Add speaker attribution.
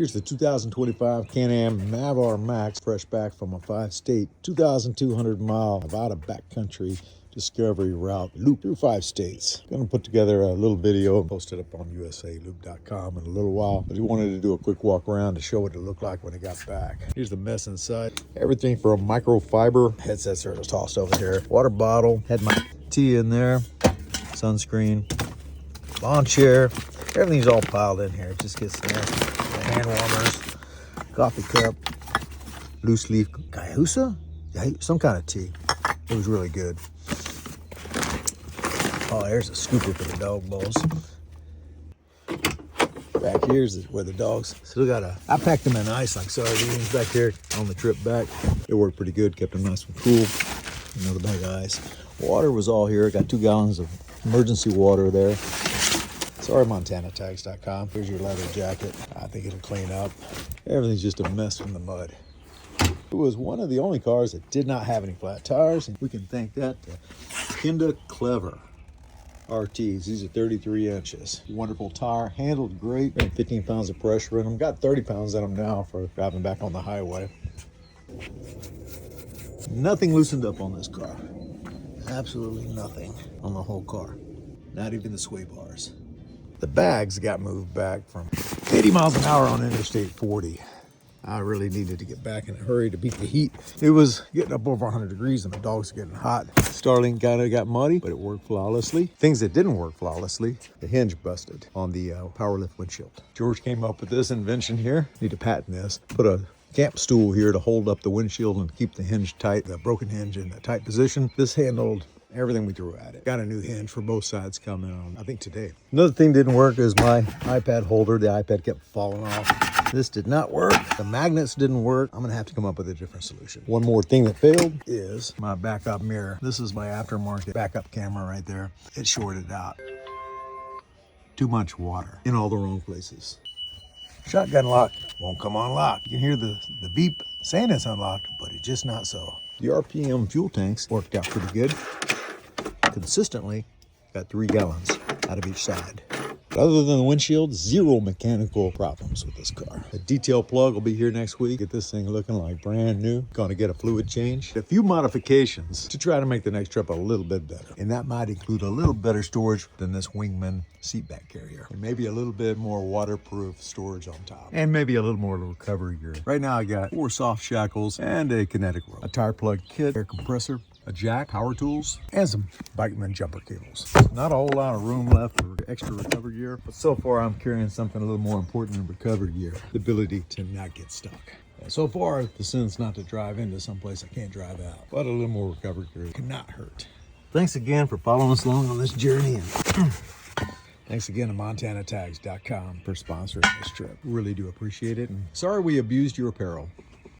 Speaker 1: Here's the 2025 Can-Am Mavar Max, fresh back from a 5-state, 2,200-mile Nevada Backcountry Discovery Route loop through 5 states. Gonna put together a little video and post it up on usaloop.com in a little while. But we wanted to do a quick walk around to show what it looked like when it got back. Here's the mess inside. Everything from microfiber. Headsets are just tossed over here. Water bottle. Had my tea in there. Sunscreen. Lawn chair. Everything's all piled in here. It just gets nasty. Hand warmers. Coffee cup. Loose leaf Cayusa? Some kind of tea. It was really good. Oh, there's a scooper for the dog balls. Back here's where the dogs still I packed them in ice like sardines back here on the trip back. It worked pretty good, kept them nice and cool. Another bag of ice. Water was all here. Got 2 gallons of emergency water there. Sorry, MontanaTags.com. Here's your leather jacket. I think it'll clean up. Everything's just a mess from the mud. It was one of the only cars that did not have any flat tires, and we can thank that to Kinda Clever RTs. These are 33 inches. Wonderful tire, handled great. 15 pounds of pressure in them. Got 30 pounds in them now for driving back on the highway. Nothing loosened up on this car. Absolutely nothing on the whole car. Not even the sway bars. The bags got moved back from 80 miles an hour on Interstate 40. I really needed to get back in a hurry to beat the heat. It was getting up over 100 degrees and the dogs were getting hot. Starling kind of got muddy, but it worked flawlessly. Things that didn't work flawlessly, the hinge busted on the power lift windshield. George came up with this invention here. Need to patent this. Put a camp stool here to hold up the windshield and keep the hinge tight, the broken hinge in a tight position. This handled everything we threw at it. Got a new hinge for both sides coming on, I think today. Another thing didn't work is my iPad holder. The iPad kept falling off. This did not work. The magnets didn't work. I'm gonna have to come up with a different solution. One more thing that failed is my backup mirror. This is my aftermarket backup camera right there. It shorted out. Too much water in all the wrong places. Shotgun lock won't come on lock. You can hear the beep saying it's unlocked, but it's just not so. The RPM fuel tanks worked out pretty good. Consistently got 3 gallons out of each side. But other than the windshield, 0 mechanical problems with this car. The detail plug will be here next week. Get this thing looking like brand new. Gonna get a fluid change. A few modifications to try to make the next trip a little bit better. And that might include a little better storage than this Wingman seat back carrier. And maybe a little bit more waterproof storage on top. And maybe a little more recovery gear. Right now I got 4 soft shackles and a kinetic rope. A tire plug kit, air compressor, a jack, power tools, and some Bikeman jumper cables. Not a whole lot of room left for extra recovery gear, but so far I'm carrying something a little more important than recovery gear, the ability to not get stuck. And so far, the sin's not to drive into someplace I can't drive out, but a little more recovery gear cannot hurt. Thanks again for following us along on this journey, and thanks again to MontanaTags.com for sponsoring this trip. Really do appreciate it, and sorry we abused your apparel.